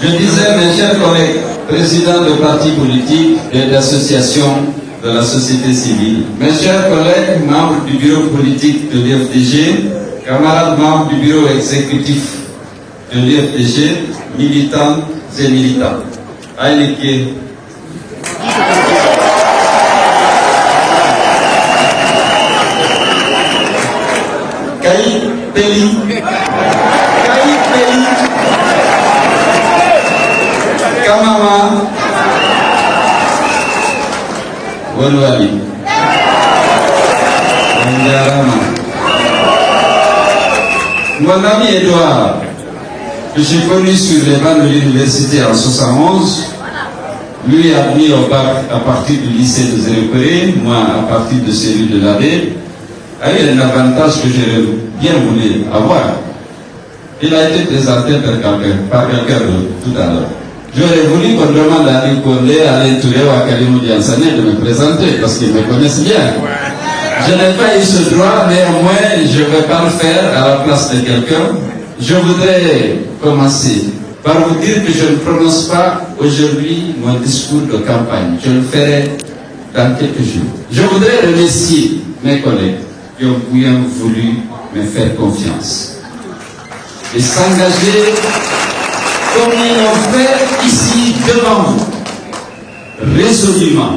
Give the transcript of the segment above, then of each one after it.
Je disais, mes chers collègues, présidents de partis politiques et d'associations de la société civile, mes chers collègues, membres du bureau politique de l'IFDG, camarades membres du bureau exécutif de l'IFDG, militants et militants. Aïleke. Kaï Peli. Kaï Peli. Kamama. Walwali. Wandarama. Mon ami Edouard, que j'ai connu sur les bancs de l'université en 71, lui a admis au bac à partir du lycée de Zéréperé, moi à partir de celui de l'AD, a eu un avantage que j'aurais bien voulu avoir. Il a été présenté par quelqu'un tout à l'heure. J'aurais voulu qu'on demande à Nicolé, à l'Intouré ou à Kalimou Diansane de me présenter parce qu'ils me connaissent bien. Je n'ai pas eu ce droit, néanmoins je ne vais pas le faire à la place de quelqu'un. Je voudrais commencer par vous dire que je ne prononce pas aujourd'hui mon discours de campagne. Je le ferai dans quelques jours. Je voudrais remercier mes collègues qui ont bien voulu me faire confiance et s'engager comme ils l'ont fait ici devant vous, résolument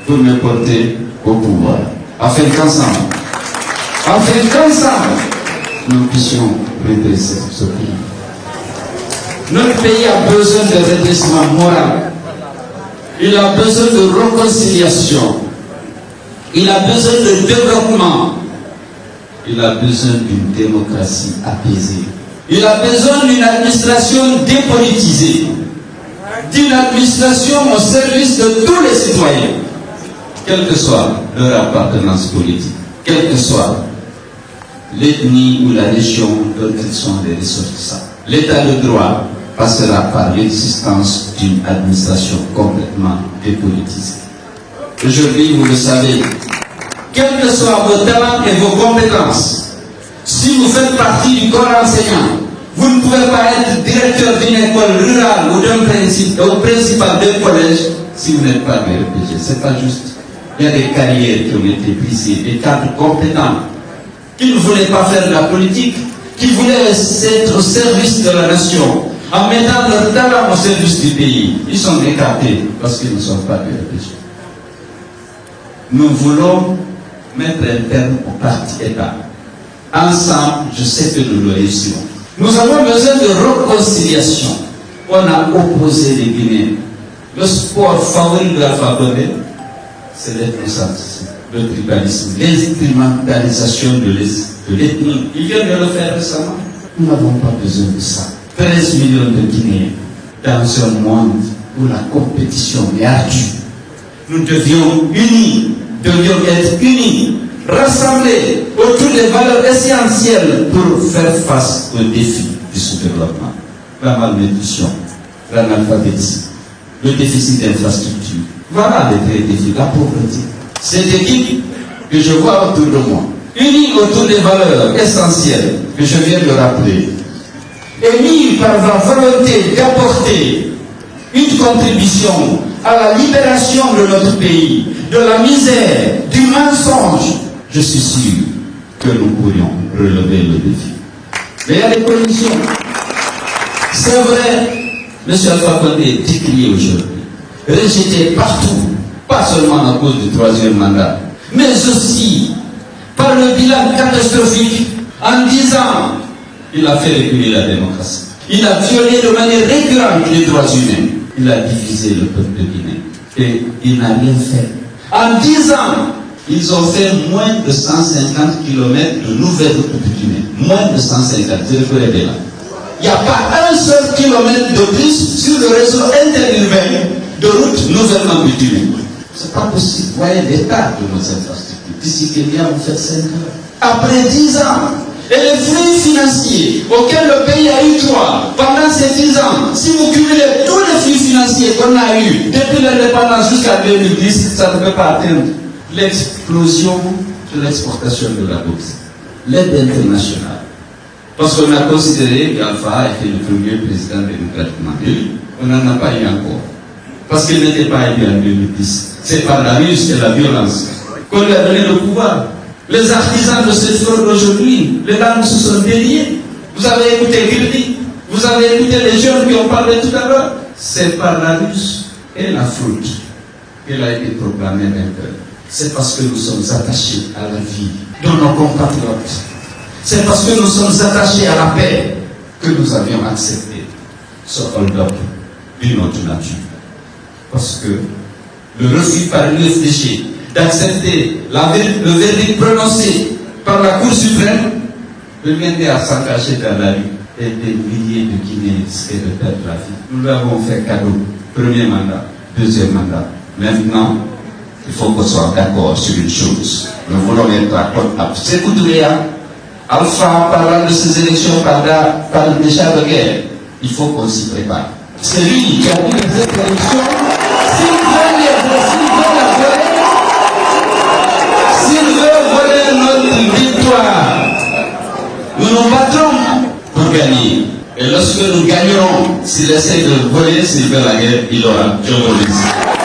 pour me porter au pouvoir, afin qu'ensemble, nous puissions redresser ce pays. Notre pays a besoin de redressement moral, il a besoin de réconciliation, il a besoin de développement, il a besoin d'une démocratie apaisée. Il a besoin d'une administration dépolitisée, d'une administration au service de tous les citoyens, quelle que soit leur appartenance politique, quelle que soit l'ethnie ou la région dont ils sont les ressortissants. L'état de droit passera par l'existence d'une administration complètement dépolitisée. Aujourd'hui, vous le savez, quels que soient vos talents et vos compétences, si vous faites partie du corps enseignant, vous ne pouvez pas être directeur d'une école rurale ou d'un principal d'un collège si vous n'êtes pas BEPG. Ce n'est pas juste. Il y a des carrières qui ont été brisées, des cadres compétents qui ne voulaient pas faire de la politique, qui voulaient être au service de la nation, en mettant leur talent au service du pays. Ils sont écartés parce qu'ils ne sont pas BEPG. Nous voulons mettre un terme au parti-État. Ensemble, je sais que nous le réussirons. Nous avons besoin de réconciliation. On a opposé les Guinéens. Le sport favori de la Fabré, c'est l'ethnocentisme, le tribalisme, l'instrumentalisation de l'ethnie. Ils viennent de le faire récemment. Nous n'avons pas besoin de ça. 13 millions de Guinéens dans un monde où la compétition est ardue. Nous devions être unis, rassemblés autour des valeurs essentielles pour faire face aux défis du sous-développement. La malnutrition, l'analphabétisme, le déficit d'infrastructure. Voilà les vrais défis, la pauvreté. Cette équipe que je vois autour de moi, unie autour des valeurs essentielles que je viens de rappeler, émise par la volonté d'apporter une contribution à la libération de notre pays, de la misère, du mensonge, je suis sûr que nous pourrions relever le défi. Mais il y a des conditions. C'est vrai, M. Alpha Condé est décrié aujourd'hui, rejeté partout, pas seulement à cause du troisième mandat, mais aussi par le bilan catastrophique en 10 ans, il a fait reculer la démocratie. Il a violé de manière récurrente les droits humains. Il a divisé le peuple de Guinée. Et il n'a rien fait. En 10 ans, ils ont fait moins de 150 km de nouvelles routes de Guinée. Moins de 150, je le ferai bien là. Il n'y a pas un seul kilomètre de plus sur le réseau interurbain de routes nouvellement bitumées. Ce n'est pas possible. Vous voyez l'état de nos infrastructures. D'ici Kenya, vous faites 5 heures. Après 10 ans, et les flux financiers auxquels le pays a eu droit pendant ces 10 ans, si vous cumulez tous les flux financiers qu'on a eu depuis l'indépendance jusqu'à 2010, ça ne peut pas atteindre l'explosion de l'exportation de la bourse, l'aide internationale, Parce qu'on a considéré qu'Alpha était le premier président démocratiquement élu. On n'en a pas eu encore. Parce qu'il n'était pas élu en 2010. C'est par la ruse et la violence qu'on lui a donné le pouvoir. Les artisans de cette fraude aujourd'hui, les dames se sont déliés. Vous avez écouté Gildi, vous avez écouté les jeunes qui ont parlé tout à l'heure. C'est par la ruse et la fraude qu'elle a été proclamée vainqueur. C'est parce que nous sommes attachés à la vie de nos compatriotes. C'est parce que nous sommes attachés à la paix que nous avions accepté ce hold-up d'une autre nature. Parce que le refus par l'UFDG d'accepter le verdict prononcé par la Cour suprême reviendrait à s'engager dans la rue et des milliers de Guinéens risquaient de perdre la vie. Nous lui avons fait cadeau. Premier mandat, deuxième mandat. Maintenant, il faut qu'on soit d'accord sur une chose. Nous voulons être à côte à Sékou Touré, Alpha, parlant de ces élections, parle déjà de guerre. Il faut qu'on s'y prépare. C'est lui qui a dit les élections. S'il veut voler notre victoire, nous nous battrons pour gagner. Et lorsque nous gagnerons, s'il essaie de voler, s'il veut la guerre, il aura. Je vous remercie.